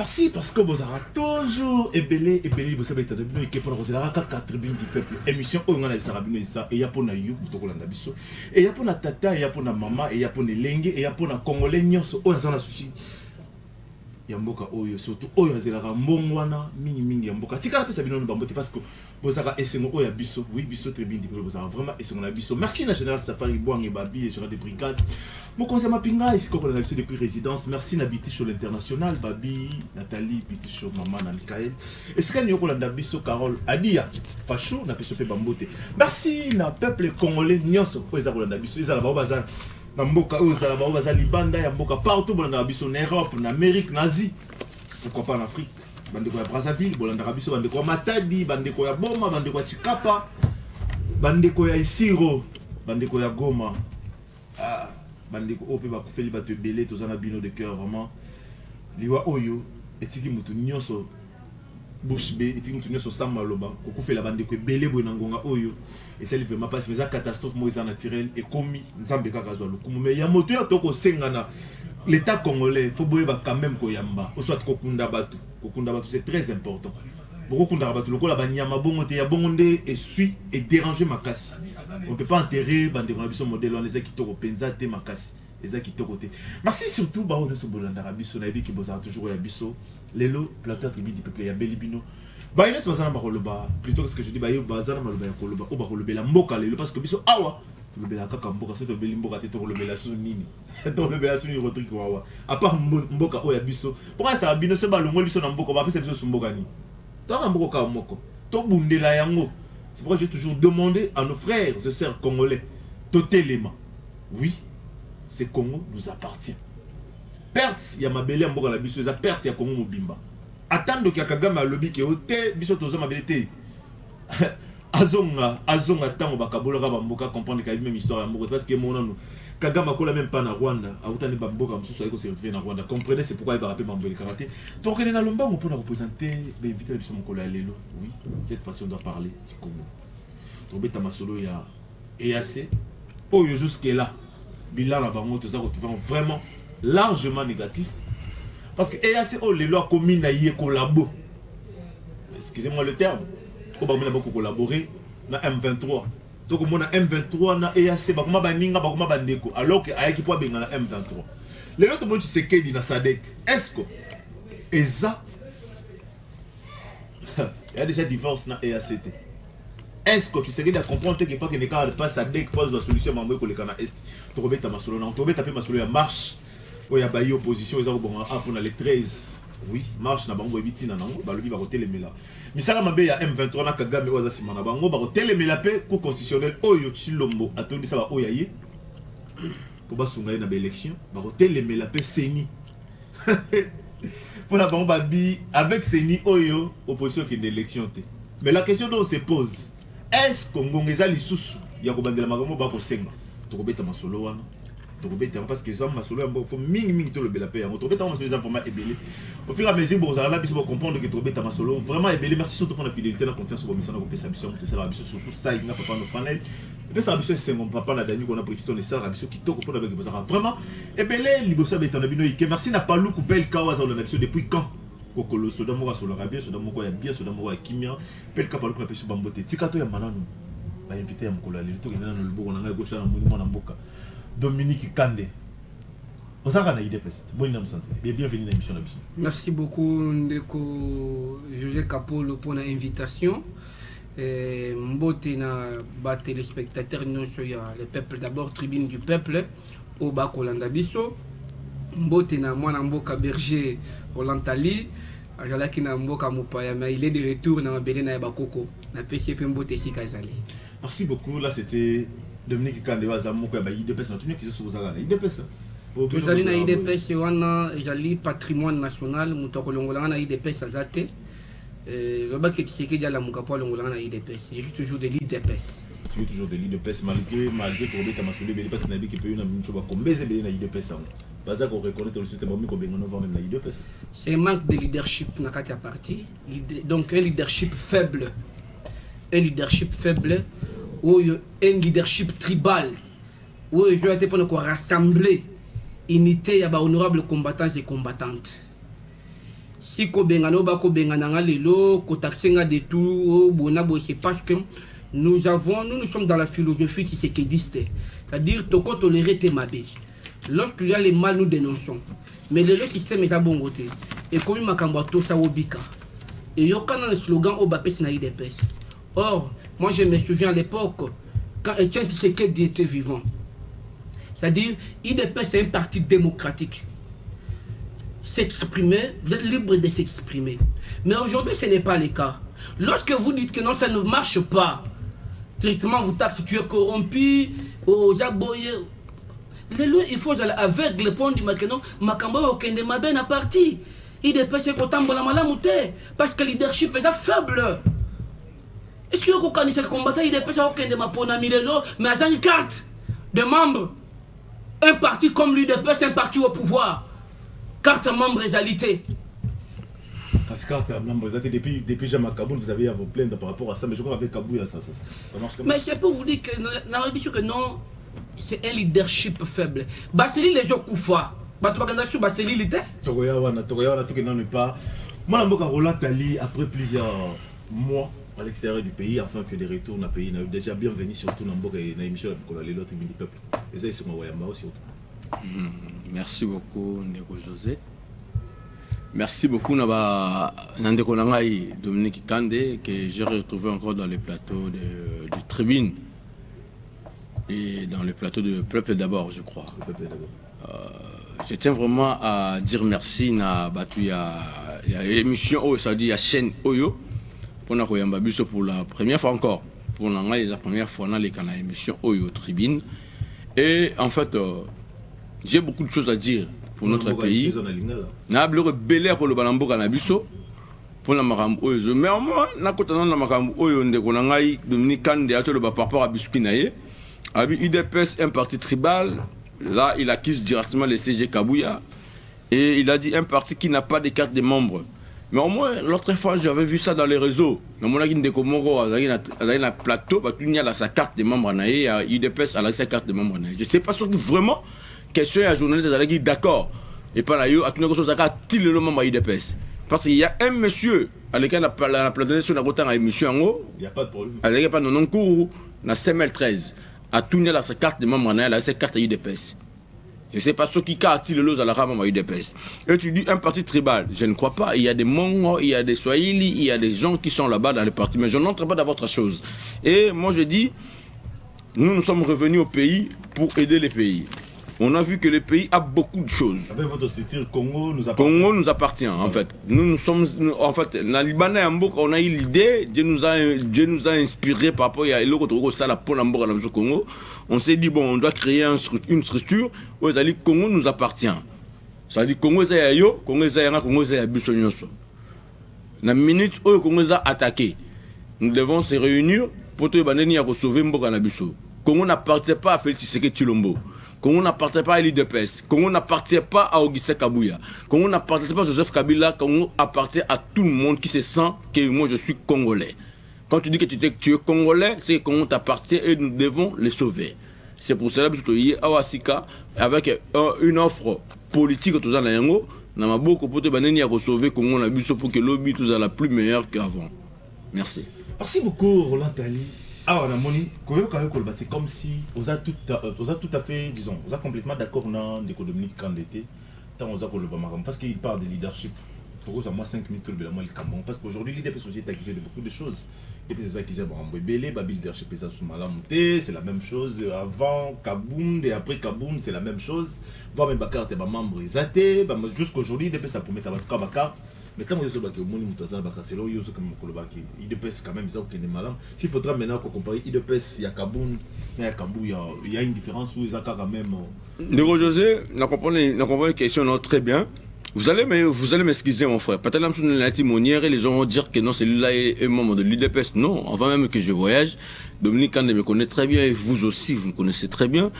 Merci parce que vous avez toujours ébélé, vous savez, et que pour vous avez 4 tribune du peuple. Émission où on a sarabino ça et y a pour na you pour la biso et y a pour na tata et y a pour na maman et y a pour les lengue et y a pour na congolais nyonso o za na sushi. Yamboka oyo surtout oyo azelaka mbongwana mingi yamboka tika la pesa bino bambote parce que bozaka esengo oyo biso oui biso tribune du peuple bozaka vraiment esengo na biso. Merci na général Safari Boang Babi et général de brigade. Mon conseil mapinga ici comme on a depuis résidence. Merci na biti sur l'international Babi Nathalie biti sur maman na Michael. Est-ce qu'il y a kolanda biso Carole Adia Facho na peso pe bambote. Merci na peuple congolais nyonso oyo kolanda biso ezala ba bazana. Namboka ozala ba bazali banda ya mboka partout bolanda biso en Europe, en Amérique, en Asie, pourquoi pas en Afrique. Bandeko ya Brazzaville, bolanda biso bandeko ya Matadi, bandeko ya Boma, bandeko ya Chikapa, bandeko ya Isiro, bandeko ya Goma. Ah, bandeko ope ba kufeli ba te belé tozana bino de cœur vraiment. Liwa oyo etiki mutu nyonso bouche bé etiki mutu nyonso samba loba kokufela bandeko belé boy ngonga oyo. Et c'est vraiment pas une catastrophe naturelle et commis nzambe kaka zwa lokumu mais ya moto ya toko sengana l'état congolais faut boyeba quand même ko yamba o soit kokunda batu c'est très important beaucoup kunda batu lokola banyama bongo te ya bongo nde et suit et déranger makasi on peut pas enterrer bande ko na biso modèle on les qui toko penza te makasi les qui toko te merci surtout ba on se bolanda biso na bi ki bozala toujours ya biso lelo planteur tribu du peuple ya belibino. Bah il est bazana bakoloba plutôt que ce que je dis bah yo bazana maloba ya koloba o bakolobela mboka lelo parce que biso awa tolobela kaka mboka so tobeli mboka te tolobela su nini tolobela su ni rotrik wawa à part mboka o ya biso pourquoi ça bino se balongo biso na mboka ba pesa biso su mboka ni to na mboka ka moko to bundela yango. C'est pourquoi j'ai toujours demandé à nos frères et sœurs congolais totelema oui ce Congo nous appartient perte ya mabele mboka la biso za perte ya Congo mobimba. Attendre que Kagame lobby que ote biso tozo mabelete azonga tango bakabola ka bamboka comprendre que même histoire ya mboka parce que monano Kagame akola même pas na Rwanda autani bamboka mususu ayiko se retrouver na Rwanda comprenez c'est pourquoi il va rappeler Mambele karaté donc il est na lomba pour représenter l'invité biso mokolo ya lelo oui cette façon de parler du Congo to beta masolo ya EAC oyo jusque là bilan la bango to za retrouver vraiment largement négatif. Parce que EAC, les lois communes à y collabo. Excusez-moi le terme. On va beaucoup collaborer dans M23. Donc on a M23 na EAC bakuma baninga bakuma bandeko alors que ayaki po benga na M23. Les autres monde c'est que na SADC. Est-ce que Eza il y a déjà divorce na EAC. Est-ce que tu sais qu'il y a comprendre que fois que ne pas SADC pose la solution mambo ko le kana est. To robeta masolo na to robeta pe masolo ya marche. Il y a une opposition pour les 13. Oui, marche na bango ebiti na nango balobi ba hotel mela. Misala mabe ya M23 na Kagame oza simana bango ba hotel mela pe ko constitutionnel oyo Chilombo atondi sa ba oyaye. Pour ba sunga na ba élection, ba hotel mela pe seni. Pour la bango babi avec seni oyo opposition qui d'élection té. Mais la question dont on se pose, est-ce que ngongeza lisusu ya ko bandela makambo ba ko senga? To ko beta masolo wana. Parce que les hommes il faut minimum tout le bel paix. On trouve les informations ébélées. Au fur et à mesure, vous allez comprendre que Trobeta Masolo vraiment ébélé. Merci surtout pour la fidélité, la confiance au mission de sa mission. C'est la mission surtout ça, il n'a pas nos fanels. Et puis sa mission c'est mon papa la dernière qu'on a pris et ça la mission qui toque pour avec vous vraiment ébélé. Libosa betanabino ike. Merci n'a pas lu couper le kawa dans la nation depuis quand? Kokolo soda mora sur le rabia, soda moko ya bien, soda moko ya kimia. Pel kapalo pour la pêche bambote. Tikato ya manano. Ba invité à mkola. Le to ngena no le bogo na gauche na monument na mboka. Dominique Kandé. Bienvenue dans l'émission. Merci beaucoup Ndeko José Kapolo pour l'invitation. Mbote na ba téléspectateurs non soya le peuple d'abord tribune du peuple au Bakolanda biso. Mbote na mwana mboka berger Rolantali. Ajalaki na mboka mopaya mais il est de retour na mabele na bakoko na PCP Mbote Sikazali. Merci beaucoup là c'était Dominique Kandé Wazamoko ba IDPS na tuni ki so zala na IDPS. Vous allez na IDPS wana jali patrimoine national mutoko longola na IDPS azate. Le bac qui c'est que dia la mukapo longola na IDPS. Je suis toujours de l'IDPS. Tu es toujours de l'IDPS malgré que Robert Masolo IDPS na bi ki pe na mutcho ba kombeze be na IDPS. Baza ko reconnaître le système mi ko benga no même na IDPS. C'est un manque de leadership na kati ya parti. Donc un leadership faible. Un leadership faible. Ou un leadership tribal, où je été pour nous rassembler, unité, il y a honorables combattants et combattantes. si ko bengana ba ko bengana nga lelo ko taxenga de tout bona bo c'est parce que nous sommes dans la philosophie tshisekidiste, c'est-à-dire toko tolérer tes mabé. Lorsqu'il y a les mal, nous dénonçons. Mais le système est à bon côté. Et comme makambo to sa wobika. Et il y a un slogan au Bapes na IDPS. Or, moi je me souviens à l'époque quand Etienne Tshisekedi était vivant. C'est-à-dire, IDPS c'est un parti démocratique. S'exprimer, vous êtes libre de s'exprimer. Mais aujourd'hui, ce n'est pas le cas. Lorsque vous dites que non, ça ne marche pas, directement vous taxez, tu es corrompu, aux aboyés. Il faut aller avec le point du Makeno, Makambo Okende Maben à parti. IDPS c'est autant de la malamouté, parce que le leadership est faible. Est-ce que vous connaissez le combattant IDPS Okende Mapona Milelo, mais à une carte de membres, un parti comme l'UDPS, un parti au pouvoir. Carte membre réalité. Parce que carte membre réalité, depuis Jean Kaboul, vous avez à vous plaindre par rapport à ça, mais je crois qu'avec Kabouya, ça marche comme ça. Mais c'est pour vous dire que non, c'est un leadership faible. Baseli les gens Koufa. Batoubagandasou Baseli l'était. Togoyawana, tout que non n'est pas. Moi, la Mboka Roland Tali, après plusieurs mois à l'extérieur du pays, enfin que des retours dans le pays, déjà bienvenue surtout dans Mboka et dans l'émission de l'autre du peuple. Et ça, ils sont Wayama aussi. Merci beaucoup, Ndeko José. Merci beaucoup, Ndeko Nangaï, Dominique Kandé, que j'ai retrouvé encore dans les plateaux de Tribune et dans le plateau de Peuple d'abord, je crois. Je tiens vraiment à dire merci à l'émission, ça dit à chaîne Oyo, pour la première fois encore. Pour la première fois dans l'émission Oyo Tribune. Et en fait, j'ai beaucoup de choses à dire pour notre pays. Na bleu belé ko le balambo kanabiso pour la maram oyo. Mais moi na kotana na maram oyo ndeko na ngai Dominique Kandé a le par rapport à Biskinaye. Abi UDPS un parti tribal. Là, il accuse directement le CG Kabouya et il a dit un parti qui n'a pas de carte de membres. Mais au moins l'autre fois j'avais vu ça dans les réseaux. Na mona ki ndeko moko azali na plateau ba tunya la sa carte de membre na ye UDPS a sa carte de membre na. Je sais pas sûr que vraiment question à journaliste qui d'accord et pas là à tout le monde le membre UDPS parce qu'il y a un monsieur à lequel la plateau sur la route à émission en haut il y a pas de problème avec pas non cours na CML13 à tout la sa carte de membre na la sa carte UDPS. Je sais pas ce qui carte le lot à la rame UDPS. Et tu dis un parti tribal, je ne crois pas, il y a des Mongo, il y a des Swahili, il y a des gens qui sont là-bas dans le parti mais je n'entre pas dans votre chose. Et moi je dis nous sommes revenus au pays pour aider les pays. On a vu que le pays a beaucoup de choses. Avec votre structure, Congo nous appartient en fait. Nous sommes en fait dans le Liban on a eu l'idée, Dieu nous a inspiré par rapport à l'autre ça la pour le Congo. On s'est dit bon, on doit créer une structure où le Congo nous appartient. Ça dit Congo c'est yo, Congo c'est biso nyonso. La minute où le Congo a attaqué, nous devons se réunir pour te banani à sauver Mboka na biso. Congo n'appartient pas à Félix Tshisekedi Tshilombo. Congo n'appartient pas à l'UDPS, Congo n'appartient pas à Augustin Kabouya, Congo n'appartient pas à Joseph Kabila, Congo appartient à tout le monde qui se sent que moi je suis congolais. Quand tu dis que tu es congolais, c'est que Congo t'appartient et nous devons les sauver. C'est pour cela que je suis Awasika avec une offre politique tout ça là yango, na maboko pour te banani à sauver Congo na biso pour que l'obi tout ça la plus meilleure qu'avant. Merci. Merci beaucoup Roland Tali. Ah, on a moni, c'est comme si on a tout à fait, disons, on a complètement d'accord dans l'économie quand l'été, tant on a parce qu'il parle de leadership. Pour moi 5 minutes le bilan parce qu'aujourd'hui l'idée de société accusée de beaucoup de choses. Et puis c'est ça qu'ils ont embellé, leadership et ça sous Malamuté, c'est la même chose avant Kabound et après Kabound, c'est la même chose. Voir mes carte et ma membre isaté, jusqu'aujourd'hui depuis ça pour mettre ma carte. Mais tant que je suis au monde, c'est là où je suis IDPS quand même, ça qui est malin. S'il faudra maintenant comparer IDPS, il y a Kaboun, il y a Kambou, il y a une différence où ils ont quand même. Ndeko José, on comprend la question très bien. Vous allez m'excuser mon frère. Peut-être que la timonière et les gens vont dire que non, celui-là est membre de l'UDPS. Non, avant même que je voyage, Dominique Kandé me connaît très bien et vous aussi, vous me connaissez très bien.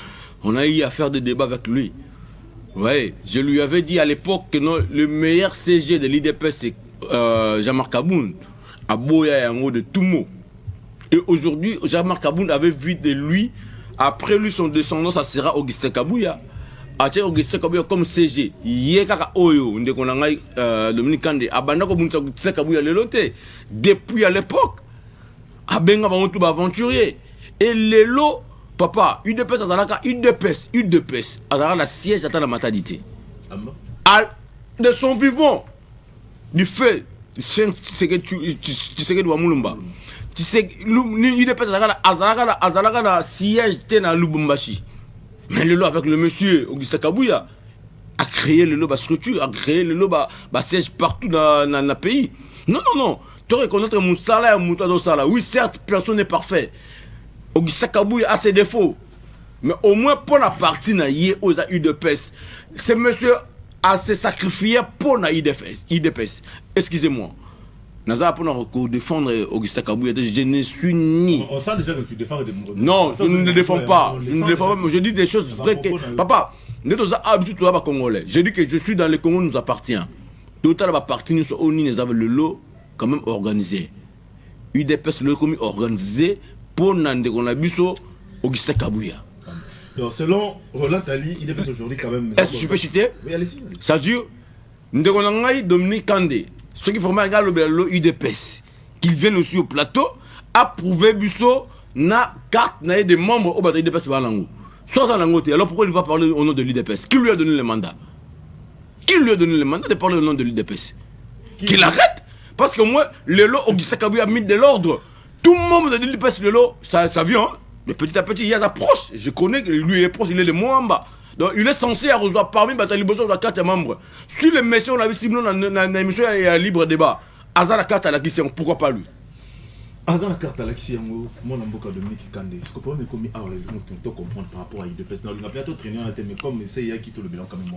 On a eu à faire des débats avec lui. Ouais, je lui avais dit à l'époque que non, le meilleur CG de l'IDPS c'est Jean-Marc Kaboun, à Boya et en haut de Toumo. Et aujourd'hui, Jean-Marc Kaboun avait vu de lui, après lui son descendant, ça sera Augustin Kabouya. atie Augustin Kabuya comme CG ye kaka oyo ndeko na ngai Dominique Kandé abanda ko bunta Augustin Kabuya lelo te depuis à l'époque abenga ba mutu ba aventurier et lelo papa UDPS azalaka UDPS azalaka la siège ata la maternité de son vivant du fait c'est que tu sais que doit mulumba tu sais UDPS azalaka la siège te na Lubumbashi. Mais le lot avec le monsieur Augustin Kabuya a créé le lot structure, a créé le lot siège partout dans le pays. Non. Tu reconnais que Moussala et Moutado Sala. Oui, certes, personne n'est parfait. Augustin Kabuya a ses défauts. Mais au moins pour la partie aux UDPS, ce monsieur a se sacrifié pour la UDPS. Excusez-moi. Naza pour défendre Augustin Kabuya, je ne suis ni. On sent déjà que tu défends des mots. Non, je ne le défends pas. Je ne le défends pas, mais je dis des choses vraies que. Papa, je dis que je suis dans le Congo, nous appartient. Tout à l'heure, partie nous sommes le lot quand même organisé. UDPS le commis organisé pour Nande Gonabiso Augustin Kabuya. Donc selon Roland Tali, UDPS aujourd'hui quand même. Est-ce que je peux citer? Oui, allez-y. Ça dure. Ndegonangai Dominique Kandé. Ceux qui forment le UDPS, qui viennent aussi au plateau, approuver Busso na carte na des membres au bataille UDPS Balango. Soit ça langote. Alors pourquoi il va parler au nom de l'UDPS? Qui lui a donné le mandat? Qui lui a donné le mandat de parler au nom de l'UDPS? Qu'il arrête? Parce que moi, le lot Augustin Kabuya a mis de l'ordre. Tout le monde de l'UDPS, le lot, ça vient. Hein? Mais petit à petit, il y a sa proche. Je connais que lui, il est proche, il est de moi en bas. Donc il est censé recevoir parmi les besoins de la carte membres. Si le monsieur on a vu Simon dans l'émission il y a libre débat. Azar la carte à la question, pourquoi pas lui? Azar la carte à la question, mon amboka Dominique Kandé. Ce que pour moi commis à le comprendre par rapport à UDPS. Dans le plateau traîner en tête mais comme c'est il y a qui tout le bilan quand même.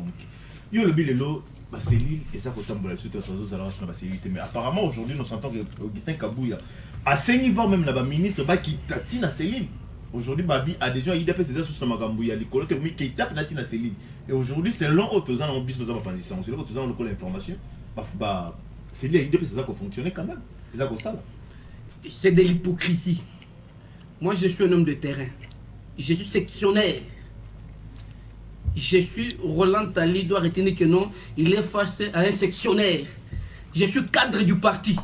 Yo le bilan bah c'est l'île et ça quand on va suite aux alors sur la cellule mais apparemment aujourd'hui nous sentons que Augustin Kabuya à ce niveau même là-bas ministre bah qui tatine à Céline. Aujourd'hui, Babi adhésion à l'IDP, c'est ça sur Magambouya, l'école qui tape Natina Céline. Et aujourd'hui, c'est l'un autre ans en business, nous avons pas dit ça. C'est l'autre ans on a l'information. C'est l'IDP, c'est ça qui fonctionne quand même. C'est ça comme ça. C'est de l'hypocrisie. Moi, je suis un homme de terrain. Je suis sectionnaire. Je suis Roland Tali, doit retenir que non, il est face à un sectionnaire. Je suis cadre du parti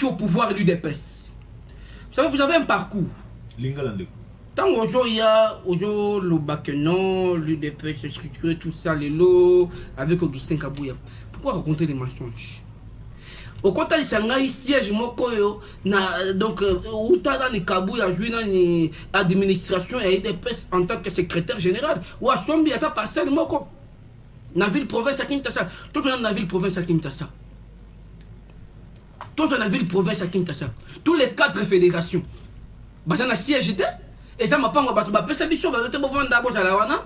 au pouvoir de l'UDPS. Vous savez, vous avez un parcours. Tant qu'aujourd'hui, il y a le Bakenon, l'UDPS structuré, tout ça, les lots, avec Augustin Kabuya. Pourquoi raconter des mensonges? Au contraire, il y siège Mokoyo, donc, où tu as dans les Kabuya, joué dans l'administration et l'UDPS en tant que secrétaire général, ou à Sombi, à ta parcelle Moko. Dans la ville province à Kinshasa. Tous dans la ville province à Kinshasa. Tous dans la ville province à Kinshasa. Tous les 4 fédérations. Bazana siège et ça m'a pas battu ba pesa biso ba te bovanda bo zala wana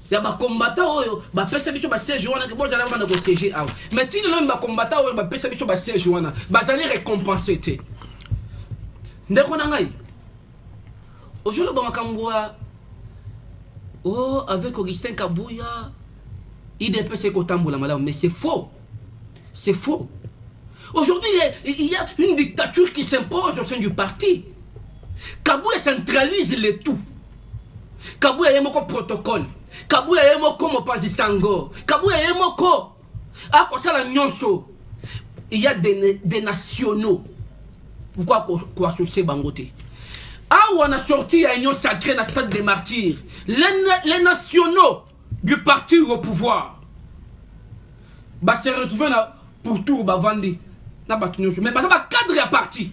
ya ba combattant oyo ba pesa biso ba siège wana ke bo zala wana ko siège aw mais ti non ba combattant oyo ba pesa biso ba siège wana ba zali récompenser te ndeko na ngai ojolo ba makamboa oh avec Augustin Kabuya IDPS ko tambola malamu mais c'est faux aujourd'hui il y a une dictature qui s'impose au sein du parti. Kabuya centralise le tout. Kabuya yemoko protocole. Kabuya yemoko mopazi sango. Kabuya yemoko. Ah, quoi ça la nyonso. Il y a des nationaux. Pourquoi quoi associer Bangote? Ah, on a sorti à union sacrée dans le stade des martyrs. Les nationaux du parti au pouvoir. Bah, se retrouver pour tout, bah, vendre. Mais bah, ça va cadre à parti.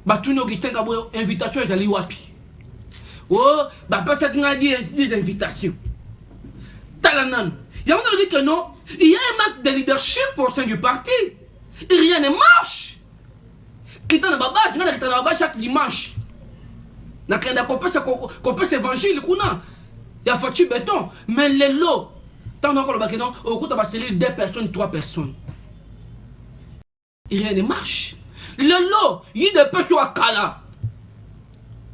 Batuni Augustin Kabuya, invitation à wapi. Oh, bah pas ça qui a dit des invitations. Talanan. Il y a dit que non, il y a un manque de leadership au sein du parti. Et rien ne marche. Qui t'en a baba, je vais dans chaque dimanche. N'a qu'un qu'on peut s'évangile, il y a Fati béton. Mais les lots, tant encore le baquenon, au coup, tu vas sceller 2 personnes, 3 personnes. Et rien ne marche. Le lot, il y a des personnes à Kala.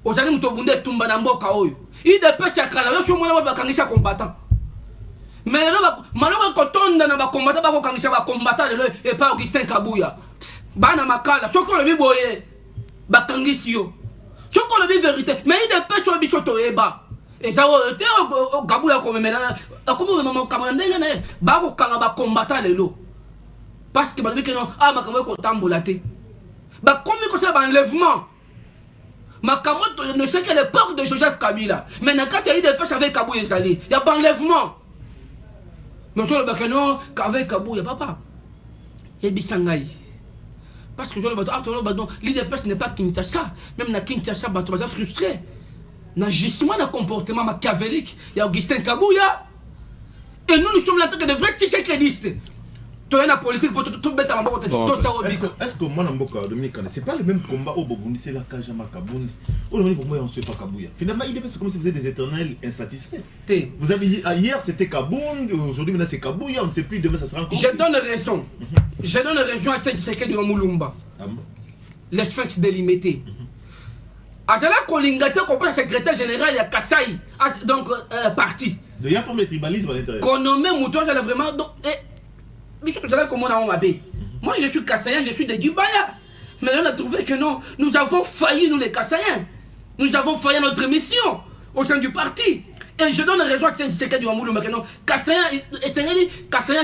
Aux années où tu as tombé dans le monde, il y a des personnes à Kala. Il y a des combattants. Mais malheureusement, quand on a des combattants, il y a des combattants et pas Augustin Kabuya. Bana Makala, ce qu'on a vu, Bakangisio. Ce qu'on a vu, vérité. Mais il y a des personnes qui sont tombées. Et ça, tu es au Kabouya comme maintenant. Comment maman camarade n'est pas au Kanaba combattant les lots. Parce que je non, ah, ma camarade est tambolaté. Bah, comme ça, enlèvement. Ma camarade ne sait qu'à l'époque de Joseph Kabila. Maintenant, quand il y a eu des personnes avec Kabou et Zali, il y a pas enlèvement. Mais sur le bac, qu'avec Kabou, il n'y a pas. Il y a Bissangaï. Parce que je le bateau, l'IDPS n'est pas Kinshasa. Même na Kinshasa, bateau, je suis frustré. Dans gisement de comportement machiavélique, il y a Augustin Kabouya. Et nous sommes là que de vrais tisécrédistes. Tu as une politique pour tout mettre à ma botte. Est-ce que moi, Dominique, c'est pas le même combat au Bobundi, c'est la Kajama Kabundi. Au Dominique, pour moi, on ne sait pas Kabouya. Finalement, il est comme si vous êtes des éternels insatisfaits. Vous avez dit, hier c'était Kabundi, aujourd'hui maintenant c'est Kabouya, on ne sait plus, demain ça sera encore. Je donne raison. Je donne raison à Tshisekedi de Moulumba. Les sphinx délimité. À cela qu'on l'ingate comme secrétaire général, il y a Kassai, donc parti. Il n'y a pas de tribalisme à l'intérieur. Qu'on nomme Mouton, j'allais vraiment. Moi je suis Kassaïen, je suis de Dubaya. Mais là on a trouvé que non, nous avons failli, nous les Kassaïens. Nous avons failli à notre mission au sein du parti. Et je donne raison à Tshisekedi du Wamoulou, mais non, Kassaïen, c'est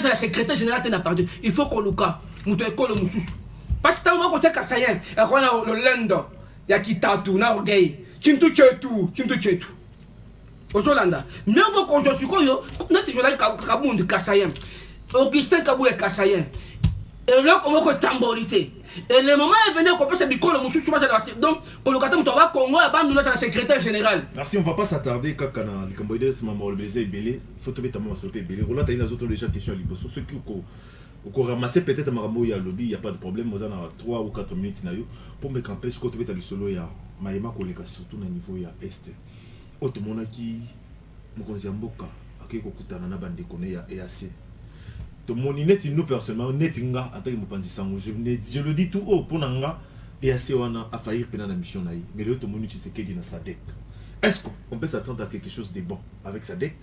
la secrétaire générale de la partie. Il faut qu'on nous casse. Mouton école le Moussous. Parce que tant qu'on est Kassaïen, et qu'on a le Lendo, il y a qui tatu, na orgueil. Kintu Chetu. Ozolanda. Mais on va qu'on soit sur quoi, notre journal Kabound Kassaïen. Augustin Kabou est Kassaïen. Et là, on va tamborité. Et le moment est venu qu'on peut se dire que le monsieur souvent c'est donc pour le cas où on va Congo nous la secrétaire général. Merci, on va pas s'attarder quand on a les Cambodgiens maman le baiser belé, faut trouver ta maman stopper belé. Roland t'as une autre déjà question à liboso. Ceux qui au ramasser peut-être Marambo il y a lobby, il y a pas de problème, on a 3 ou 4 minutes na yo pour me camper ce que tu veux solo ya Maïma koleka surtout na niveau ya est. Autre monaki mokonzi mboka akiko kutana na bande koné ya EAC. To mon net nous personnellement netinga attaque mo panzi sango je le dis tout haut pour nanga et assez on a failli pendant la mission naï mais le to mon Tshisekedi na Sadek est-ce qu'on peut s'attendre à quelque chose de bon avec Sadek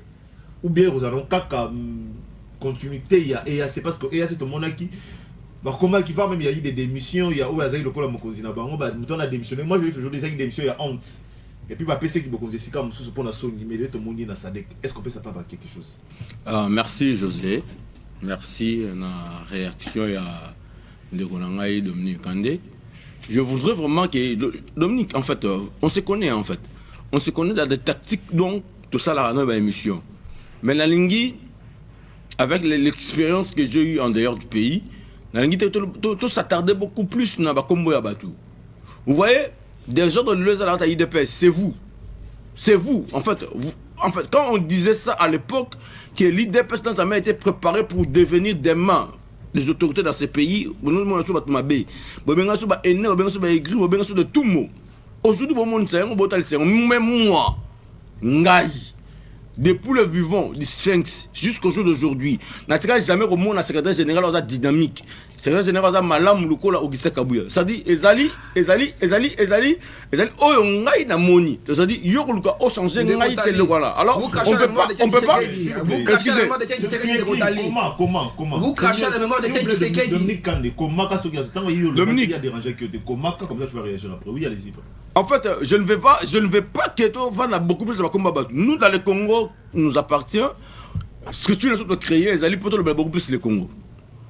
ou bien nous allons kaka continuité il y a et c'est parce que et c'est to monaki bah comment qui va même il y a eu des démissions il y a où azai le kola mokonzi na bango bah nous on a démissionné moi je vais toujours des démissions il y a honte et puis bah PC qui mokonzi sika mususu pour na soni mais le to moni na Sadek est-ce qu'on peut s'attendre à quelque chose? Merci José. Merci na réaction à Ndekonangaï Dominique Kandé. Je voudrais vraiment que Dominique, en fait, on se connaît en fait. On se connaît dans des tactiques donc tout ça la nouvelle émission. Mais la Lingui, avec l'expérience que j'ai eue en dehors du pays, la Lingui tout s'attardait beaucoup plus dans la Combo Yabatu. Vous voyez, des gens de l'USA IDPS, c'est vous. C'est vous, en fait. Quand on disait ça à l'époque, que l'IDPS n'a jamais été préparé pour devenir demain les autorités dans ces pays, aujourd'hui, même moi, depuis le vivant du Sphinx jusqu'au jour d'aujourd'hui, n'a jamais remonté à secrétaire général dans la dynamique. Secrétaire général dans Malam Lukola Augustin Kabouya. Ça dit, Ezali, oh, on a une ammonie. Ça dit, Yokoluka, oh, changer, on a été le voilà. Alors, on peut pas. Vous crachez la mémoire de Tshisekedi. Comment vous crachez la mémoire de Tshisekedi. Dominique Kandé, comment Dominique a dérangé que comment comme ça je vais réagir après. Oui, allez-y. En fait, je ne vais pas que tu vas beaucoup plus de combat. Nous, dans le Congo, nous appartient. Structure de créer, Ezali, pour beaucoup plus le Congo.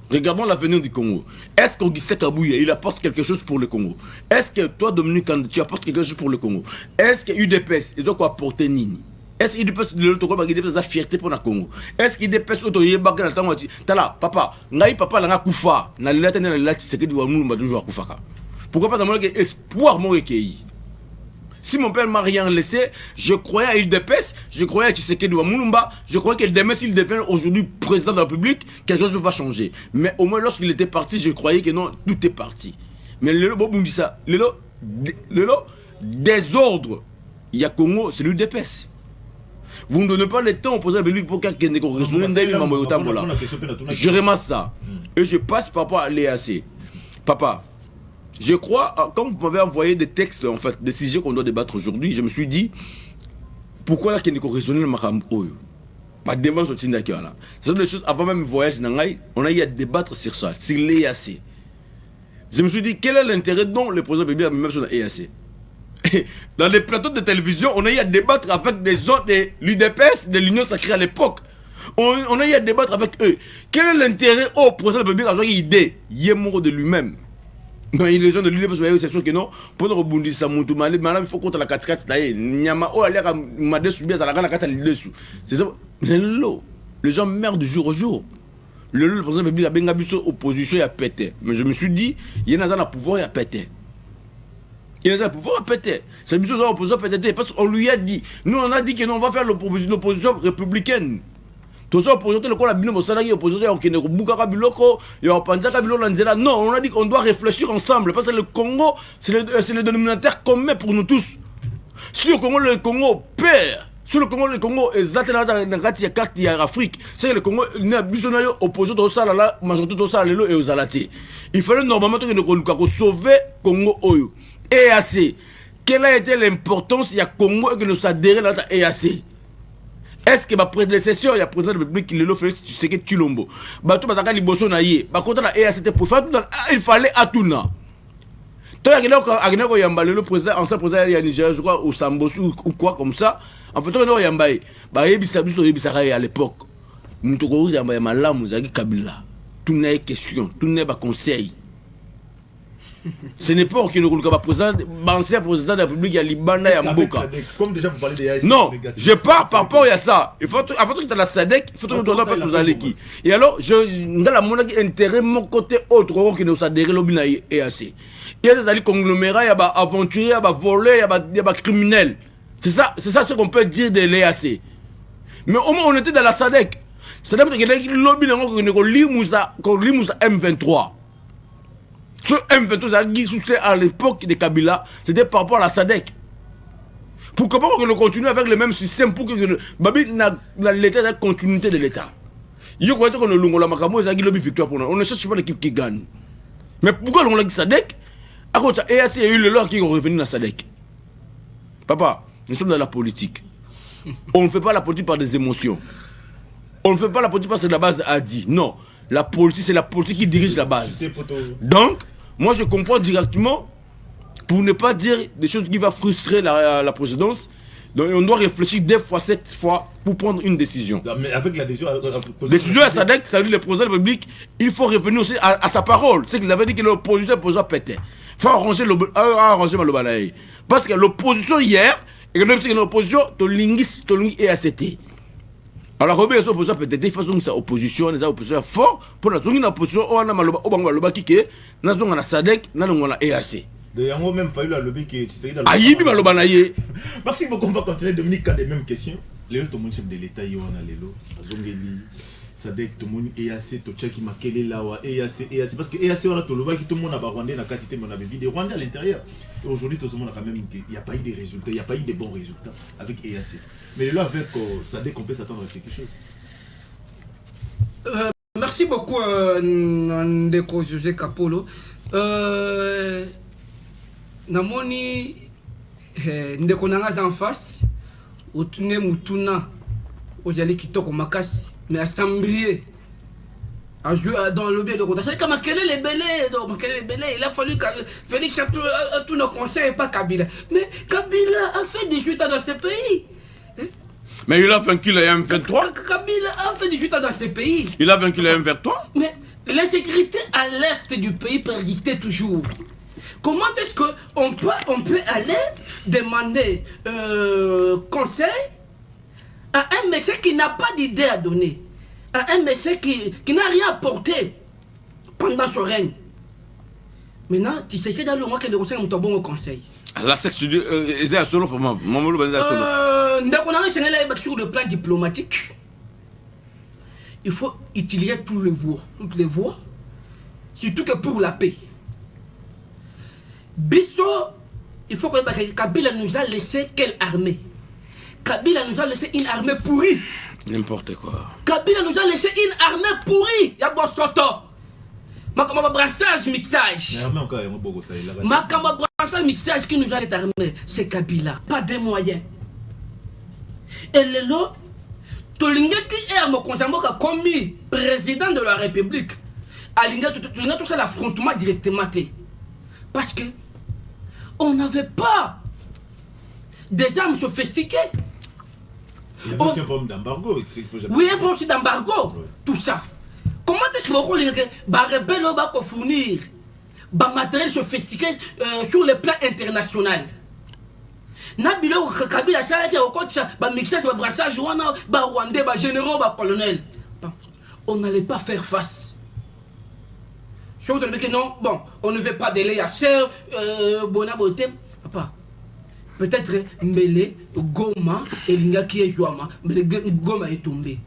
Regardons l'avenir du Congo. Est-ce qu'Augustin Kabouya, il apporte quelque chose pour le Congo? Est-ce que toi, Dominique, tu apportes quelque chose pour le Congo? Est-ce que UDPS, ils ont quoi apporter Nini? Est-ce qu'il UDPS, il a fierté pour le Congo? Est-ce qu'il UDPS, il a papa, papa, il a koufa. Il a toujours koufa. Pourquoi pas dans mon espoir, mon recueilli? Si mon père m'a rien laissé, je croyais à UDPS, je croyais à Tshisekedi Moulumba, je croyais que demain, s'il devient aujourd'hui président de la République, quelque chose va changer. Mais au moins, lorsqu'il était parti, je croyais que non, tout est parti. Mais le bon dit ça, le désordre, il y a Congo, c'est l'UDPS. Vous ne donnez pas le temps au président de la République pour qu'il résolve. Je ramasse ça. Et je passe par rapport à l'EAC. Papa, je crois, quand vous m'avez envoyé des textes, en fait, des sujets qu'on doit débattre aujourd'hui, je me suis dit, pourquoi là qu'il n'y a pas raisonné le Marambo? Pas de débat sur Tindaki là. Ce sont des choses, avant même le voyage, on a eu à débattre sur ça, sur l'EAC. Je me suis dit, quel est l'intérêt dont le président Bébé a même sur l'EAC? dans les plateaux de télévision, on a eu à débattre avec des gens de l'UDPS, de l'Union Sacrée à l'époque. On a eu à débattre avec eux. Quel est l'intérêt au président de la République d'avoir une idée? Il est mort de lui-même. Non, les gens de l'UDPS, c'est sûr que non. Pour nous rebondir, ça monte mal. Il faut contre la 4-4. Nyama, oh, allez, m'a déçu, ça la gana 4 dessous. C'est ça. Les gens meurent de jour au jour. Le président de la République a bien gabé opposition, il a pété. Mais je me suis dit, il y en a un pouvoir, il a pété. Il a un pouvoir à péter. C'est bien sûr l'opposition à péter. Parce qu'on lui a dit, nous on a dit que nous on va faire l'opposition républicaine. Tout ça, opposition, le quoi la bino, salarié, opposition, il y a un Boukara Biloko, il y a un Panzaka Biloko Lanzela. Non, on a dit qu'on doit réfléchir ensemble. Parce que le Congo, c'est le dénominateur commun pour nous tous. Si le Congo perd, si le Congo est exactement dans la carte d'Afrique, c'est le Congo, il y a une opposition au Sala, la majorité au Sala et aux Alati. Il fallait normalement que nous sauver le Congo. EAC. Quelle a été l'importance du Congo et que nous adhérons à l'EAC? Est-ce que ma prédécesseur, il y a président de la République qui le fait, tu sais que tu l'ombo. Bato Bazaka Liboso Naye, Bakota la EAC pour faire il fallait Atuna. Toi, il y a le président, ancien président de Nigeria, je crois, au Sambos ou quoi comme ça. En fait, il y a un bail. À l'époque, nous avons un malam, nous avons Kabila. Tout n'est question, tout n'est pas conseil. Ce n'est pas que nous avons président, l'ancien président de la République, il y a Libana et Mboka. Comme déjà vous parlez des AS. Non, je pars par rapport à ça. Il faut avant que tu aies la SADC, il faut que tu aies la SADC. Et alors, dans la monnaie intérêt, mon côté autre, que nous adhérons au BINA et AC. Il y a des alliés conglomérats, il y a des aventuriers, il y a des voleurs, il y a des criminels. C'est ça ce qu'on peut dire de l'EAC. Mais au moins, on était dans la SADC. C'est-à-dire que lobby M23. Ce M23, à l'époque de Kabila, c'était par rapport à la SADC. Pourquoi pas qu'on continue avec le même système pour que l'État ait la continuité de l'État. Il y a qu'on a le Makamo et lobby victoire pour nous. On ne cherche pas l'équipe qui gagne. Mais pourquoi on a dit SADC? À cause de ça, EAC a eu le loi qui est revenu dans la SADC. Papa, nous sommes dans la politique. On ne fait pas la politique par des émotions. On ne fait pas la politique parce que la base a dit. Non, la politique, c'est la politique qui dirige la base. Donc, moi je comprends directement, pour ne pas dire des choses qui vont frustrer la présidence. Donc on doit réfléchir deux fois, 7 fois pour prendre une décision. Mais avec la décision à SADC, ça veut dire le président de la République, il faut revenir aussi à sa parole. C'est qu'il avait dit que l'opposition pété. Il faut arranger Malobanaï. Parce que l'opposition hier, et même si l'opposition, tu linguiste et ACT. Alors, Robert, l'opposition peut-être, il faut que sa opposition, les oppositions fortes, pour la zone d'opposition, on a Maloba qui est, dans la SADC, dans la EAC. Il y a même fallu la lobby qui est dans Aïbi Malobanaï. Merci beaucoup, on va continuer. Dominique a des mêmes questions. Les autres, chef de l'État, il y a Lelo, Azongeli, SADC, tout le monde, EAC, tout le monde qui m'a quel est là, EAC, parce que EAC, on a tout le monde qui tout le monde a Rwandais, dans la quantité, on avait vu des Rwandais à l'intérieur. Et aujourd'hui, tout le monde a quand même, il n'y a pas eu de résultats, il n'y a pas eu de bons résultats avec EAC. Mais là, avec SADC, on peut s'attendre à quelque chose. Merci beaucoup, Ndeko José Kapolo. Namoni, Ndeko Nangas en face, Otune Mutuna, Ojali Kitoko Makasi, mais à Sambrier, à jouer dans le biais de Rwanda. C'est comme les Belés, il a fallu que Félix Chateau tous nos conseils et pas Kabila. Mais Kabila a fait 18 ans dans ce pays. Mais il a vaincu le M23. Kabila a fait 18 ans dans ce pays. Il a vaincu le M23. Mais l'insécurité à l'est du pays persistait toujours. Comment est-ce qu'on peut aller demander conseil à un monsieur qui n'a pas d'idée à donner, à un monsieur qui n'a rien apporté pendant son règne? Maintenant, tu sais que dans le mois que le conseil est un bon conseil. La section est solo pour moi. Sur le plan diplomatique, il faut utiliser toutes les voies, surtout que pour la paix. Bisso, il faut que Kabila nous a laissé quelle armée? Kabila nous a laissé une armée pourrie. N'importe quoi. Kabila nous a laissé une armée pourrie. Y'a Soto. Makamba brassage mixage. Makamba brassage mixage qui nous a cette armée, c'est Kabila. Pas de moyens. Et le lot, Tolingaki est à commis président de la République. Alinga tout ça l'affrontement directement. Parce que on n'avait pas des armes sophistiquées. Il y a aussi un problème d'embargo. Oui, un problème aussi d'embargo. Ouais. Tout ça. Comment est-ce que vous voulez que les rebelles vont fournir des matériel sophistiqué sur le plan international? Nabilo Kabila Sala qui a au côté ba mixage ba brassage wana ba rwandais ba généraux ba colonel. On n'allait pas faire face. Si on te dit que non, bon, on ne veut pas de l'EAC, Bonaboté, papa. Peut-être Mbele, Goma et Linga qui est Jouama, mais Goma est tombé.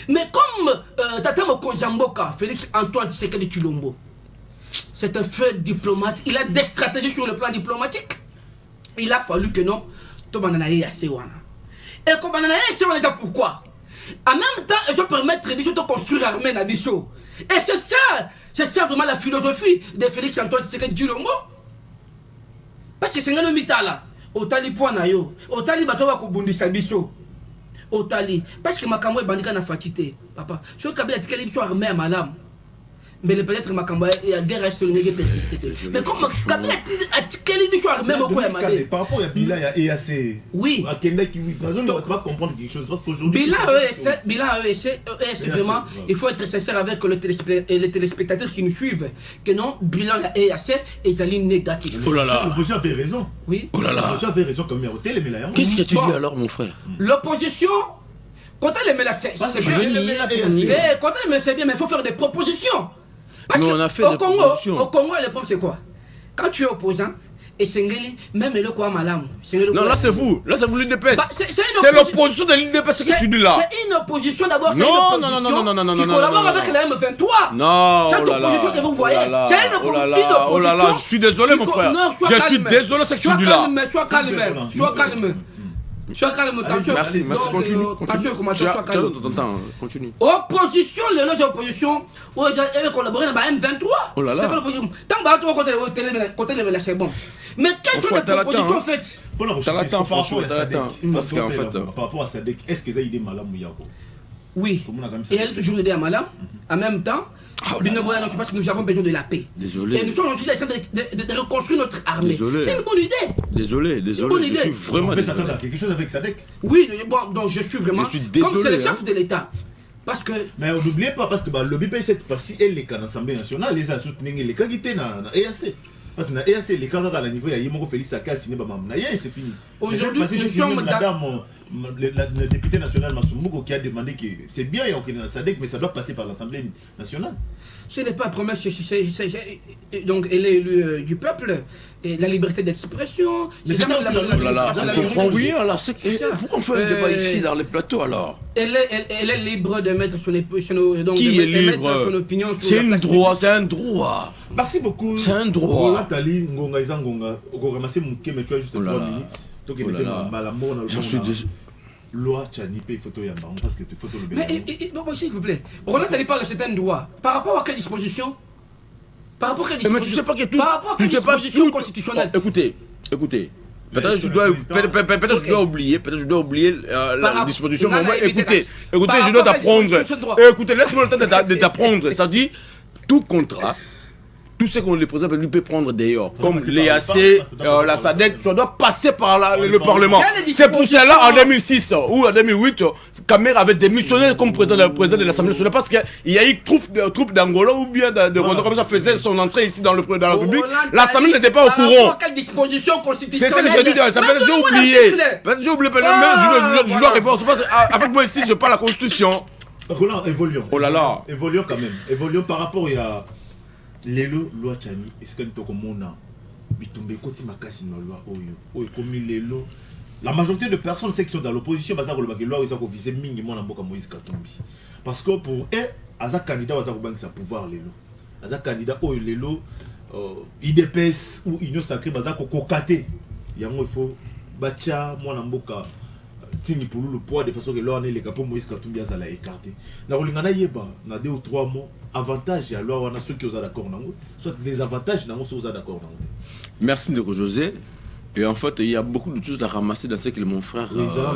Mais comme Tata Mokonjamboka, Félix Antoine Tshisekedi Tshilombo, c'est un fait diplomate, il a des stratégies sur le plan diplomatique. Il a fallu que non, Tobananaye Yasewana. Et comme Bananaye Yasewana, pourquoi? En même temps, ils vont permettre de construire l'armée dans Bisso. Et c'est ça vraiment la philosophie de Félix Antoine Tshisekedi Tshilombo. Parce que c'est un homme là. Otali Poanayo, Otali Batowa Kubundisa Bisso. Otali. Parce que Makambo est bandika na fatité. Papa, si on Kabila Tikali Bisso armée à Malam. Mais peut-être Makambo est guerre reste le négé persiste. Mais comme Kabila Tikali Bisso armée au quoi Madé. Par rapport à Bila, il y a EAC. Oui. À Kenda qui on va pas comprendre quelque chose parce qu'aujourd'hui. Bila EAC, vraiment, il faut être sincère avec les téléspectateurs qui nous suivent. Que non, bilan EAC est allé négatif. Oh là là. L'opposition avait raison. Oui. Oh là là. L'opposition avait raison comme au télé, mais là. Qu'est-ce que tu Bon. dis alors, mon frère? L'opposition, quand elle aime la c'est bien. Quand elle aime c'est bien, mais il faut faire des propositions. Parce Nous, que on a fait au des Congo, propositions. au Congo, le problème c'est quoi? Quand tu es opposant, et Sengeli, même le quoi malam. Non, là c'est vous. Là c'est vous l'UDPS. Bah, C'est l'opposition de l'UDPS que tu dis là. C'est une opposition d'abord. Non, non, non, non, non, non, qui non, collabore non, avec non. la M23. Non, Cette oh là là, opposition que vous voyez, oh là là, c'est une oh là là, opposition. oh là là, je suis désolé, mon frère. Non, sois Je calme. suis désolé, c'est que tu dis là. Sois calme, sois calme. Sois calme, attention. Merci, merci, continue. Attention, comment tu sois calme. Continue. Opposition, les loges opposition, où ils avaient collaboré dans la M23. Oh là là. C'est pas l'opposition. Tant que côté les c'est bon. Mais quelles sont les propositions faites? T'as la temps, franchement, t'as la temps. Parce qu'en fait. Par rapport à Sadek, est-ce que ça a idée malade Mouyako? Oui. Et elle a toujours aidé à Malam. En même temps, je pense que nous avons besoin de la paix. Désolé. Et nous sommes aussi en train de reconstruire notre armée. Désolé. C'est une bonne idée. Désolé. Je suis vraiment On peut désolé. s'attendre à quelque chose avec Sadek. Oui, bon, donc je suis vraiment. Je suis désolé, comme c'est le chef hein. de l'État. Parce que. Mais n'oubliez pas, parce que le l'OBP cette fois-ci, elle est qu'à l'Assemblée nationale, les a soutenus les qualités dans EAC. Parce que dans EAC, les cadres à la niveau, il y a Yemoko Félix Saka signé par Mamnaïa et c'est fini. Aujourd'hui, nous sommes dans. Le député national Masumbuko qui a demandé que c'est bien, il y a aucun SADC, mais ça doit passer par l'Assemblée nationale. Ce n'est pas la promesse, donc elle est élue du peuple, et la liberté d'expression. Mais c'est ça aussi Oh là là, on comprend rien là. Pourquoi on fait un débat ici dans les plateaux alors? Elle est libre de mettre son opinion. Qui est libre? C'est un droit, c'est un droit. Merci beaucoup. C'est un droit. Nathalie Ngonga Izangonga, on ramasser mon mais tu as juste 3 minutes. Donc il était dans j'en suis désolé. Loi Tchanipe photo Yamba, parce que tu photo le bien. Mais bon, s'il vous plaît, Roland Ali parle de certains droits. Par rapport à quelle disposition? Par rapport à quelle disposition? Mais tu sais pas que tout. Par rapport à quelle disposition constitutionnelle? Écoutez. Peut-être je dois oublier la disposition. Écoutez, je dois t'apprendre. Écoutez, laisse-moi le temps de t'apprendre. Ça dit tout contrat. Tout ce qu'on les présente, lui peut prendre d'ailleurs, comme l'EAC, la SADC, ça doit passer par le Parlement. C'est pour cela en 2006 ou en 2008, Kamer avait démissionné comme président de l'Assemblée nationale parce qu'il y a eu troupes d'Angola ou bien de Rwanda, comme ça faisait son entrée ici dans la République. L'Assemblée n'était pas au courant. Quelle disposition constitutionnelle? C'est ça que j'ai dit dans l'Assemblée, j'ai oublié. Je dois répondre. Avec moi ici, je parle la Constitution. Roland, évoluons. Oh là là. Évoluons quand même. Évoluons par rapport à. Lelo loi Tchani est-ce que nous komona bitumbe koti makasi na loi oyo komi lelo la majorité de personnes qui sont dans l'opposition baza ko lobaki loi ils ont visé mingi mona mboka Moïse Katumbi parce que pour eux aza candidat baza ko bangisa pouvoir lelo aza candidat oyo lelo IDPS ou Union Sacrée baza ko kokate yango il faut bacha mona mboka tingi pour le poids de façon que loi les capons Moïse Katumbi aza la écarté na rolingana yeba na 2 ou 3 mots avantage à loi on a ceux qui sont d'accord soit des avantages dans ceux qui sont d'accord. Merci de José. Et en fait, il y a beaucoup de choses à ramasser dans ce que mon frère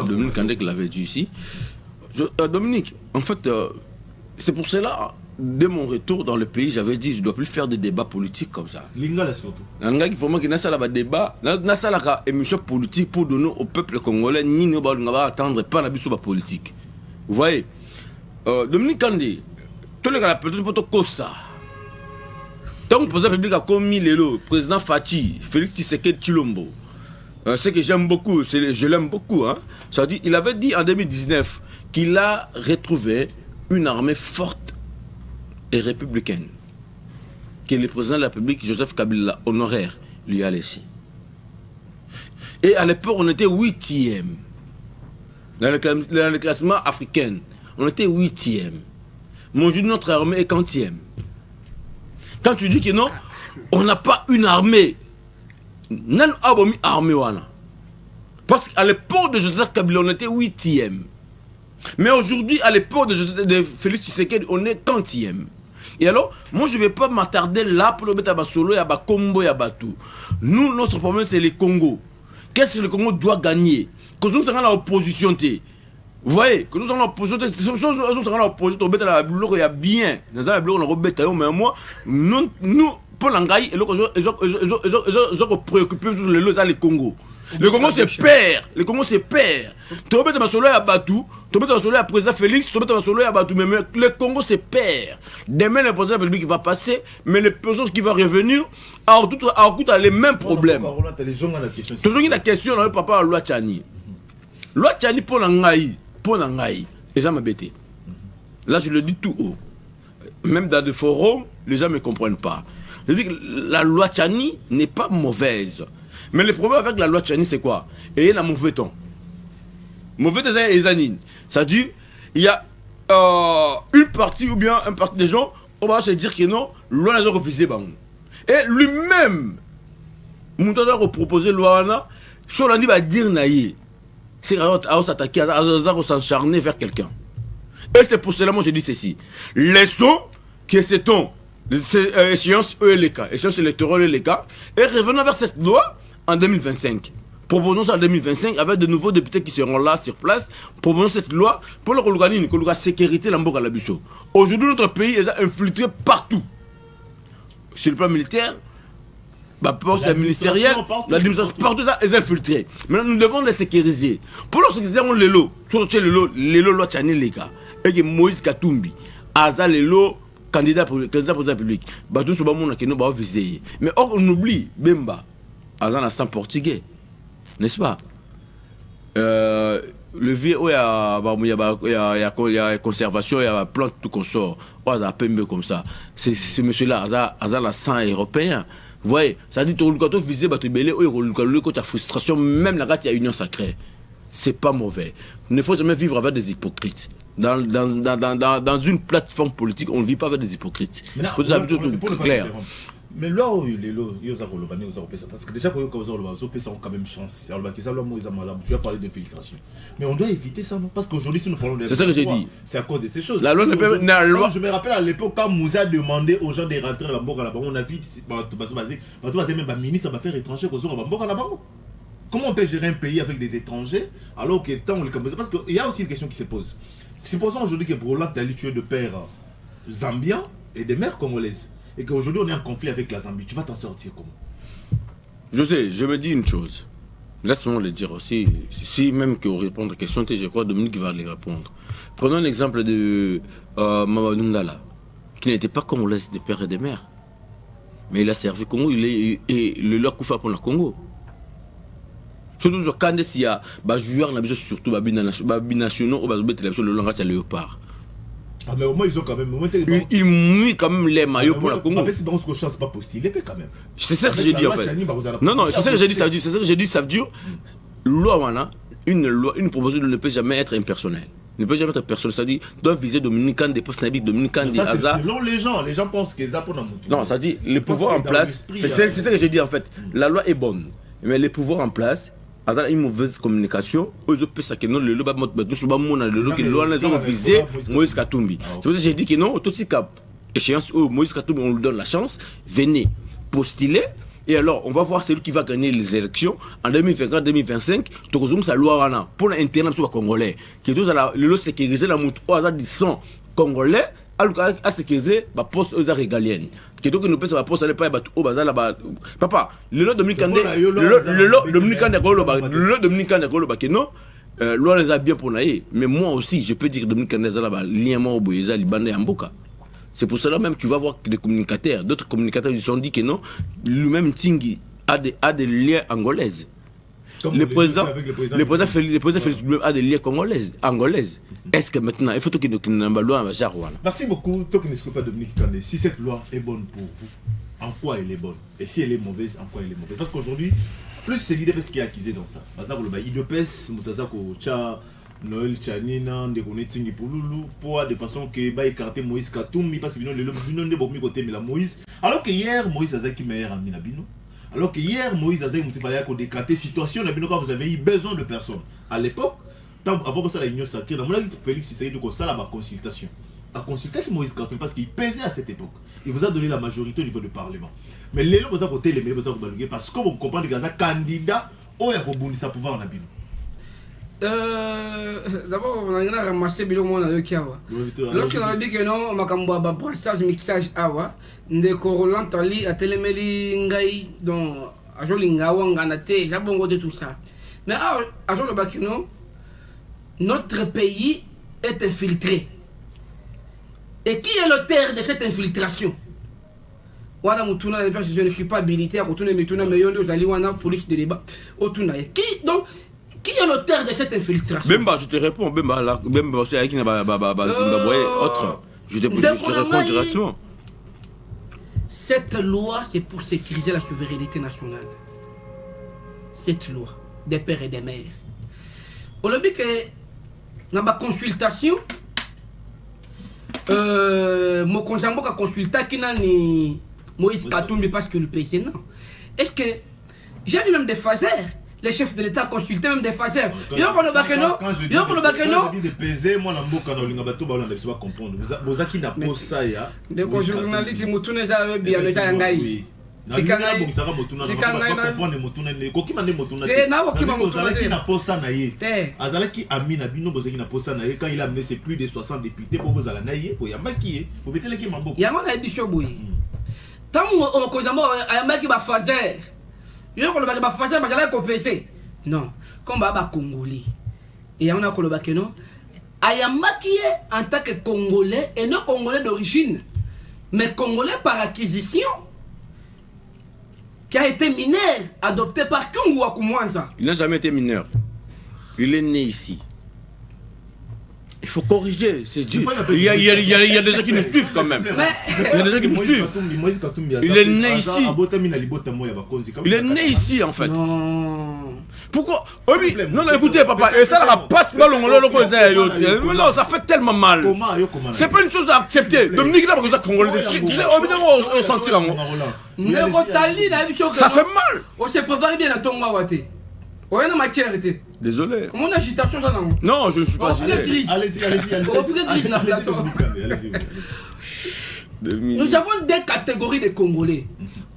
Dominique Kandek l'avait dit ici. Dominique, en fait, c'est pour cela, dès mon retour dans le pays, j'avais dit je ne dois plus faire des débats politiques comme ça. Lingala surtout. Il faut que nous un débat, nous une émission politique pour donner au peuple congolais, ni nous attendre pas la biso politique. Vous voyez, Dominique Kandé, tout le monde peut être comme ça. Tant que le président public a commis le président Fachi, Félix Tshisekedi Tshilombo, ce que j'aime beaucoup, je l'aime beaucoup, hein. Ça dit, il avait dit en 2019 qu'il a retrouvé une armée forte et républicaine que le président de la République, Joseph Kabila, honoraire, lui a laissé. Et à l'époque, on était 8e. Dans le classement africain, on était 8e. Mais aujourd'hui, notre armée est 40e. Quand tu dis que non, on n'a pas une armée. Non, on a armée. Parce qu'à l'époque de Joseph Kabila, on était 8e. Mais aujourd'hui, à l'époque de Félix Tshisekedi, on est 40e. Et alors, moi, je ne vais pas m'attarder là pour le mettre à Basolo et à Bakombo et à Batou. Nous, notre problème, c'est le Congo. Qu'est-ce que le Congo doit gagner? Que nous sommes dans l'opposition. Vous voyez, que nous sommes dans l'opposition. Nous sommes dans l'opposition, il y a bien. Nous avons mais moi, nous, pour l'engager, ils ont préoccupé sur le Congo. Le Congo se perd. Le Congo se perd. Tu vas mettre ma solo à Batou, tu vas mettre ma solo à président Félix, tu vas mettre ma solo à Batou, mais le Congo se perd. Demain, le président de la République va passer, mais les personnes qui vont revenir, en tout a les mêmes problèmes. Tu as la question, papa, loi Tchani. Loi Tchani pour l'engaï, les gens m'embêtent. Là, je le dis tout haut. Même dans des forums, les gens ne me comprennent pas. Je dis que la loi Tchani n'est pas mauvaise. Mais le problème avec la loi Tchani, c'est quoi? Et il y a un mauvais temps. Mauvais temps, ça dit, il y a une partie ou bien un parti des gens, on va se dire que non, loi n'a pas refusé. Et lui-même, mon temps a proposé loi, sur la va dire naïe. C'est à s'attaquer, à s'encharner vers quelqu'un. Et c'est pour cela que moi je dis ceci. Laissons que c'est échéance ELK, échéance électorale ELK, et revenons vers cette loi en 2025. Proposons ça en 2025 avec de nouveaux députés qui seront là sur place. Proposons cette loi pour l'organiser, pour la sécurité de la Bisso. Aujourd'hui, notre pays est infiltré partout. Sur le plan militaire, la poste ministérielle, l'administration, partout ça est infiltré. Maintenant, nous devons les sécuriser. Pour leur sécuriser, on les lots. Surtout les lots, loi Tchani Leka. Et que Moïse Katumbi, Aza les lots, candidat pour la République. Batou Soubamona qui nous va viser. Mais or, on oublie, Bemba. Azan a 100 portugais, n'est-ce pas? Le vieux, il y a conservation, il y a plante tout qu'on sort. Il y a PMB comme ça. Ce monsieur-là, Azan a 100 européens. Vous voyez, ça dit que tu as visé, tu as frustration, même là, il y a union sacrée. C'est pas mauvais. Il ne faut jamais vivre avec des hypocrites. Dans une plateforme politique, on ne vit pas avec des hypocrites. Il faut des habitudes claires. Mais là où il est là, il y a parce que déjà quand ils ont quand même chance. Tu as parlé d'infiltration. Mais on doit éviter ça, non? Parce qu'aujourd'hui, si nous parlons de... C'est ça que j'ai dit. C'est à cause de ces choses. La loi ne peut... Je me rappelle à l'époque, quand Moussa a demandé aux gens de rentrer dans la banque, on a vu, même un ministre va faire étranger qu'on soit dans la banque. Comment on peut gérer un pays avec des étrangers alors que tant on les compose? Parce qu'il y a aussi une question qui se pose. Supposons aujourd'hui que Brolat a tué de père zambien et de mères congolaises. Et qu'aujourd'hui on est en conflit avec la Zambie, tu vas t'en sortir comment? Je sais, je me dis une chose. Laisse-moi le dire aussi. Si même qu'on répond à la question, je crois que Dominique va les répondre. Prenons l'exemple de Mamadou Ndala, qui n'était pas congolaise de père et de mère. Mais il a servi Congo, et le leur coup fait pour le Congo. Surtout quand il y a des joueurs, surtout des binationaux, ou des télévisions, le langage c'est léopard. Ah mais au moins ils ont quand même... Ils mouillent quand même les maillots pour la Congo. Mais c'est dans ce que chance pas postulé quand même. C'est ça que j'ai dit en fait. Non, c'est ça que j'ai dit, ça veut dire, ça veut dire, une proposition ne peut jamais être impersonnelle. Ne peut jamais être personnelle, c'est-à-dire, doit viser Dominicain des postes nabiques, Dominicain des hasards. Selon les gens pensent que ça pour nous. Non, ça dit, les pouvoirs en place, c'est ça que j'ai dit en fait. La loi est bonne, mais les pouvoirs en place, Azal a une mauvaise communication. Eux autres pensent que non, le loi va viser Moïse Katumbi. C'est pour ça que j'ai dit que non, tout ce cap échéance où Moïse Katumbi on lui donne la chance, venez postuler. Et alors, on va voir celui qui va gagner les élections en 2024-2025. Tokozum sa loi pour l'intérêt des Congolais. Qui est le lot sécurisé dans le hasard du sang congolais. à ce que c'est la poste aux régaliennes. Que donc nous pèse la poste aller pas au bazar là-bas. Papa, le lot Dominique Kandé, le lot Dominique Kandé que non. Loi les a bien pour naïe, mais moi aussi je peux dire que Dominique Kandé là-bas, lien au Boyeza, Libanais en Boka. C'est pour cela même que tu vas voir que des communicateurs, d'autres communicateurs ils se sont dit que non, lui-même Tingi a des liens angolaises. Le président Félix a des liens angolaises. Est-ce que maintenant, il faut que nous ayons loi à Jarouana? Merci beaucoup. Toi qui ne pas Dominique Kandé, si cette loi est bonne pour vous, en quoi elle est bonne? Et si elle est mauvaise, en quoi elle est mauvaise? Parce qu'aujourd'hui, plus c'est l'IDPS qui est accusé dans ça. Par exemple, l'IDPS, Moutazako, Tcha, Noël Tchanina, Ndekone Tingi Pouloulou, pour de façon que va écarter Moïse Katoumi, parce que le nom de Bomi côté, mais la Moïse. Alors que hier, Moïse Azaki meilleur ami Nabino. Alors que hier, Moïse Azaki Moutibalaya a déclaré situation, Nabino, quand vous avez eu besoin de personnes. À l'époque, avant ça, la Union sacrée, dans mon avis, Félix Tshisekedi, donc ça, la consultation. A consulté Moïse Katoumi parce qu'il pesait à cette époque. Il vous a donné la majorité au niveau du Parlement. Mais les gens vous ont voté les meilleurs, vous avez balugué parce que vous comprenez que c'est candidat au Yabobundisa pouvoir en Abino. D'abord, on a ramassé le monde avec Kiawa. Lorsqu'on a dit que non, on a un brassage, mixage Awa, de Corolant Tali, à Téléméli Ngaï, donc à Jolingawa, Nganate, Jabongo de tout ça. Mais à Jol Bakino, notre pays est infiltré. Et qui est l'auteur de cette infiltration? Je ne suis pas habilité à retourner, mais police de débat. Qui est l'auteur de cette infiltration? Bemba, je te réponds. Bemba, c'est avec Zimbabwe, autre. Je te réponds directement. Cette loi, c'est pour sécuriser la souveraineté nationale. Cette loi, des pères et des mères. On a dit que dans ma consultation, mon conjoint a consulté qui n'a ni Moïse Katoumi parce que le PC non. Est-ce que j'ai vu même des phasers, les chefs de l'État consulter même des phasers. Yo pour le bakeno, yo pour le bakeno. Des PC moi na mboka na linga bato ba landa biso comprendre. Boza qui n'a pas ça ya. De ko journaliste mutune za bien le za ngai. C'est quand même c'est quand même comprendre mutune ne ko ki mande mutune. C'est na ko ma mutune qui n'a pas ça na ye. Azalaki Amina Bino boza qui n'a pas ça na ye quand il a amené ses plus de 60 députés pour boza la na ye pour yambaki pour betele ki mamboko. Ya ngona edition boyi. Tant on kozamo ayambaki ba phaser. Yo ko ba phaser ba jala ko PC. Non, comme ba congolais. Et on a ko ba non. Ayambaki en tant que congolais et non congolais d'origine, mais congolais par acquisition. Qui a été mineur, adopté par Kungu Wakumwanza. Il n'a jamais été mineur. Il est né ici. Il faut corriger. Il y a des gens qui nous suivent quand même. Il y a des gens qui nous suivent. Il est né ici. Il est né ici en fait. Non. Pourquoi? Oui, non, écoutez, papa, et ça n'a pas si mal. Non, ça fait tellement mal. C'est pas une chose à accepter. Dominique, là, vous êtes congolais. On sentir en ça fait mal. On s'est préparé bien à ton Mawate. On a matière. Désolé. Comment agitation ça non? Non, je ne suis pas gêné. Allez-y. Nous avons deux catégories de Congolais.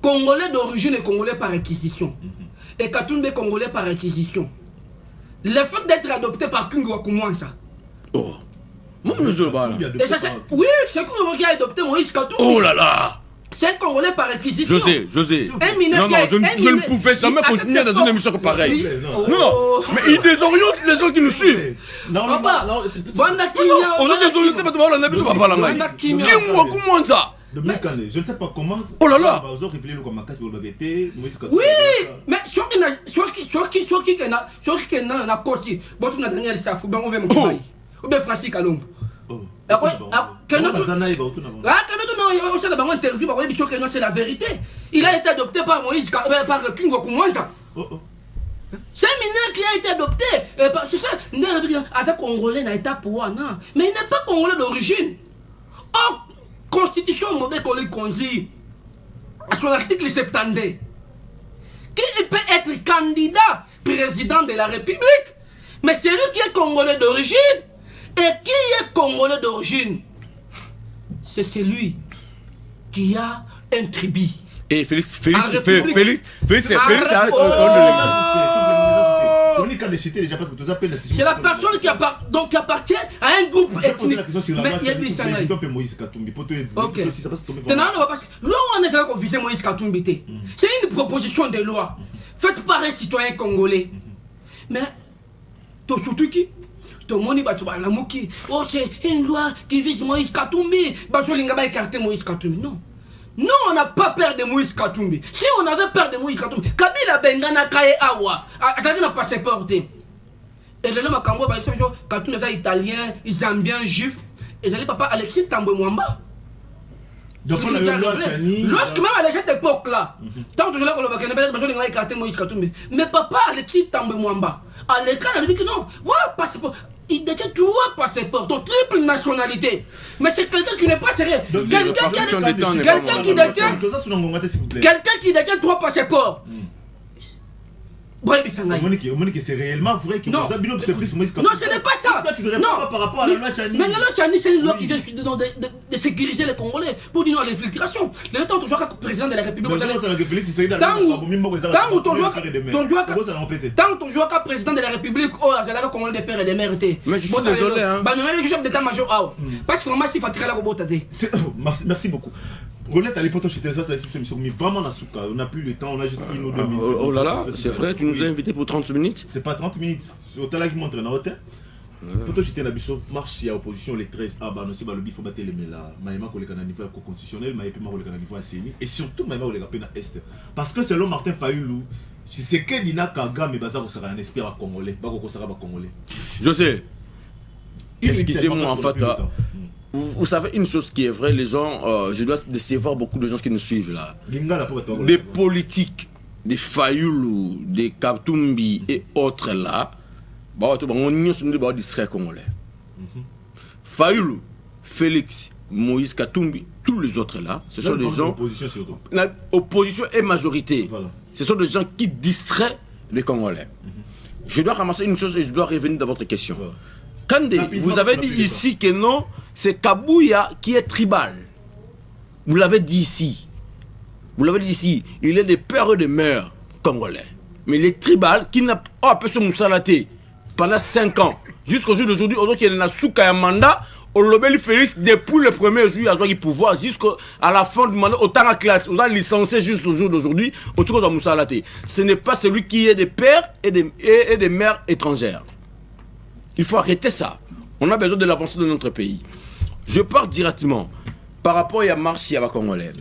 Congolais d'origine et Congolais par acquisition. Et Katumbe Congolais par acquisition. Le fait d'être adopté par Kungu Wakumwanza. Oh. Mon monsieur, et ça c'est... Oui, c'est Kungu qui a adopté Moïse Katumbe. Oh là là. C'est un Congolais par acquisition. José. Un mineur non, je ne pouvais jamais continuer dans une émission pareille. Non, mais il désoriente les gens qui nous suivent. Non, papa, on a désorienté, mais on a besoin de parler. Dis-moi comment ça. Dominique Kandé, je ne sais pas comment. Oh là là. Oui, mais sur qui n'a cosi, bon tu n'as Daniel Safou, ben on veut me ou bien Francis Kalombo. C'est la vérité. Il a été adopté par Moïse, par King Wakumwanza. C'est un mineur qui a été adopté. C'est ça, un Congolais n'a été pour non. Mais il n'est pas Congolais d'origine. Or, Constitution mobile qu'on lui conduit à son article 72. Qui peut être candidat président de la République, mais c'est lui qui est Congolais d'origine. Et qui est Congolais d'origine? C'est celui qui a un tribu. Et Félix, Dominique déjà déchiqueté déjà parce que tu as appelé la C'est la personne qui appartient à un groupe ethnique. Mais il y a des Sangaï. Moïse Katumbi. Ok. Loi, on est là qu'on vise Moïse Katumbi. C'est une proposition de loi faite par un citoyen congolais. Mais, surtout qui tout le monde va la mouki. Oh, c'est une loi qui vise Moïse Katumbi. Bajolinga va écarter Moïse Katumbi. Non. Non, on n'a pas peur de Moïse Katumbi. Si on avait peur de Moïse Katumbi, Kabila Bengana Kaye Awa, ça n'a pas se porter. Et le nom Kambo, Katumbi est italien, zambien, juif. Et j'allais papa Alexis Tambwe Mwamba. Lorsque même à cette époque-là, tant que je l'ai écarté Moïse Katumbi, mais papa Alexis Tambwe Mwamba, à l'écran, il a dit que non, voilà, passeport. Il détient 3 passeports, donc triple nationalité. Mais c'est quelqu'un qui n'est pas sérieux. Quelqu'un qui détient 3 passeports. C'est réellement vrai que non, ce n'est pas ça. Non, par rapport à la loi Tchani. Mais la loi Tchani, c'est une loi qui vient de sécuriser les Congolais pour dire non à l'infiltration. Le temps où tu vois président de la République. Tant où ton joueur président de la République, oh, j'ai la Congolais des pères et des mères. Mais je suis désolé. Le chef d'état-major, parce que moi, si Fatika la robot. Merci beaucoup. Rolette à l'époque, j'étais vraiment à Souka. On n'a plus le temps, on a juste 1 ou 2 minutes. Oh là là, c'est vrai, tu nous as invités pour 30 minutes. C'est pas 30 minutes. C'est au talent qui montre dans l'hôtel. Pourtant, j'étais dans la marche, il y a opposition les 13. Ah, bah, non, c'est pas le bif, il faut battre les là. Maïma, qu'on les a niveau constitutionnel, Maïma, qu'on les a niveau ACNI. Et surtout, Maïma, qu'on les a à Est. Parce que selon Martin Fayoulou, c'est que Nina Kaga, mais Baza, on un esprit à Congolais. Bako, ça va Congolais. Je sais. Excusez-moi, en fait. Vous savez une chose qui est vraie, les gens, je dois décevoir beaucoup de gens qui nous suivent là. Des politiques, des Fayoulou, des Katumbi et autres là, on y du serait congolais. Fayoulou, Félix, Moïse Katumbi, tous les autres là, ce sont des gens. Opposition et majorité. Voilà. Ce sont des gens qui distraient les Congolais. Je dois ramasser une chose et je dois revenir dans votre question. Voilà. Kandé, vous avez dit ici que non, c'est Kabouya qui est tribal. Vous l'avez dit ici. Vous l'avez dit ici. Il est des pères et des mères congolais. Mais les tribal qui n'a pas pu se moussalater pendant 5 ans, jusqu'au jour d'aujourd'hui, aujourd'hui qu'il y a un souka et un mandat, au Lobeli Félix, depuis le premier jour, il a du pouvoir, jusqu'à la fin du mandat, autant en classe, autant licencié jusqu'au jour d'aujourd'hui, autour de Moussalaté. Ce n'est pas celui qui est des pères et des mères étrangères. Il faut arrêter ça. On a besoin de l'avancée de notre pays. Je pars directement par rapport à marche à la Congolais.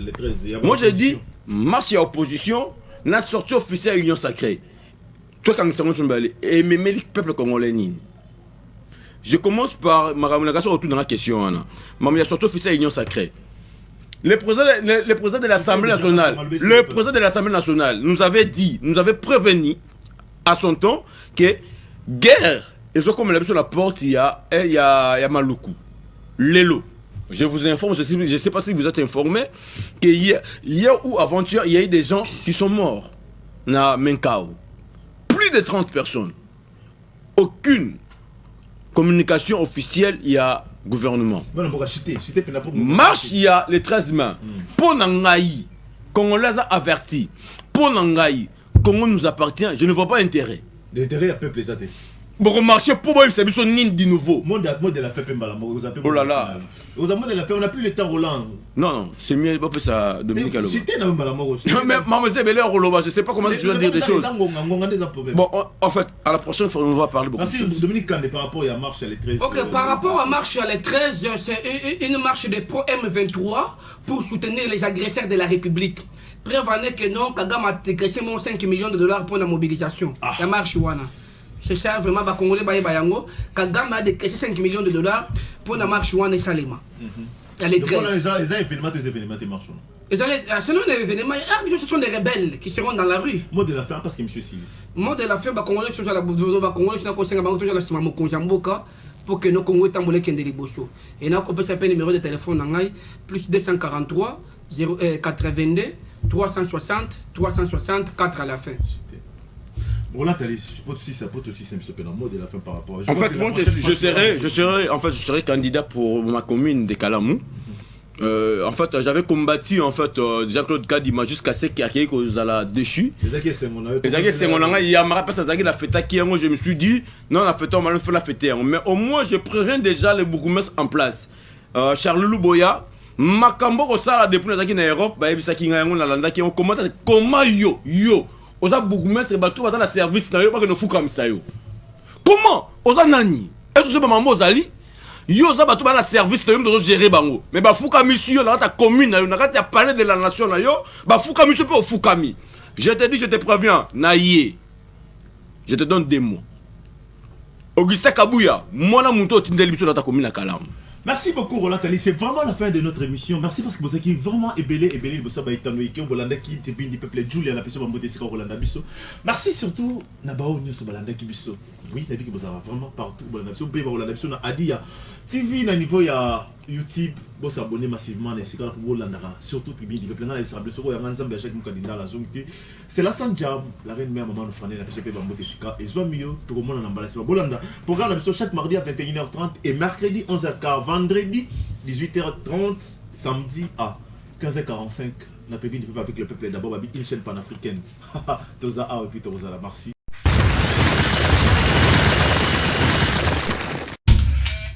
Moi, j'ai dit, marche à opposition, la sortie officielle à l'Union sacrée. Toi, quand nous sommes allés, et même le peuple congolais. Je commence par ma revendication autour de la question. La sortie officielle à l'Union sacrée. Le président de l'Assemblée nationale, nous avait dit, nous avait prévenu à son temps que guerre. Et comme on a vu sur la porte, il y a Maluku. Lelo. Je vous informe, je ne sais pas si vous êtes informé, que hier ou avant-hier, il y a eu des gens qui sont morts. Na Menkao. Plus de 30 personnes. Aucune communication officielle, il y a gouvernement. Marche, il y a les 13 mains. Pour Nangaï, quand on les a avertis, pour Nangaï, Congo nous appartient, je ne vois pas intérêt. L'intérêt à peuple les athées. Bon, marcher pour moi, c'est son nid de nouveau. Mode de la fête, oh là là. On n'a plus le temps Roland. Non, c'est mieux, pas ça, Dominique Aloba. Non, mais mademoiselle Bélé Roloba, je ne sais pas comment tu dois dire des choses. Bon, en fait, à la prochaine fois, on va parler beaucoup. Merci Dominique Kandé par rapport à la marche à les 13. Ok, par rapport à la marche à les 13, c'est une marche de pro-M23 pour soutenir les agresseurs de la République. Prévenez que non, Kagame a décaissé 5 millions de dollars pour la mobilisation. La marche Wana. C'est ça vraiment, les Congolais Bayango. Kagame a décaissé 5 millions de dollars pour la marche Wana et Salema. Les événements marchent. Sinon, les événements, ce sont des rebelles qui seront dans la rue. Mot de la fin, parce que M. Sili. Mot de la fin, les Congolais sont la Congolais pour que nos Congolais tambolent qui les bosso. Et nous, on peut s'appeler numéro de téléphone plus 243 82 360 364 à la fin. Bon là, je peux aussi un peu dans le mot de la fin par rapport à... En fait, moi, je serai candidat pour ma commune de Kalamou. En fait, j'avais combattu en fait Jean-Claude Kadima jusqu'à ce qu'il y ait la déchu. Ezaki c'est mon avis. Ezaki c'est mon langage. Il y a ma parce que la fête qui je me suis dit non la fête on va faire la fête. Mais au moins je préviens déjà les bourgmestres en place. Charles Louboya, Makambo Osala depuis Ezaki en Europe, bah ebisaki nga yango na landa qui on commente comment yo oza bourgmestre bato baza na service na yo pas que no fuka misayo. Comment oza nani? Est-ce que maman ozali yo za bato bana service na yo dozo gérer bango mais ba fuka monsieur na ta commune na yo na ta palais de la nation na yo ba fuka monsieur pe ofukami. Je te dis je te préviens na yé. Je te donne des mots. Augustin Kabouya mwana muto tindeli biso na ta commune na Kalam. Merci beaucoup Roland Tali, c'est vraiment la fin de notre émission. Merci parce que vous êtes vraiment ébélé, vous avez été noyé, vous avez été bien du peuple Julia, la personne qui m'a Roland Bisso. Merci surtout Nabao Nyos Balanda Kibisso. Oui, vous avez vraiment partout Roland Bisso. Vous pouvez Roland Bisso na Adia TV na niveau ya YouTube, vous s'abonner massivement na sika pour Roland surtout Tribune du peuple na sable sur ya nzambe à chaque mukadinda la zongité. C'est la Sanjam, la reine mère maman Frane la PCP Bambo Sika et Zoamio, tout le monde en embalé Bolanda. Programme Bisso chaque mardi à 21h30 et mercredi 11h40. Vendredi 18h30, samedi à 15h45, la tribune du peuple avec le peuple d'abord, une chaîne panafricaine. Toza A et puis Toza la merci.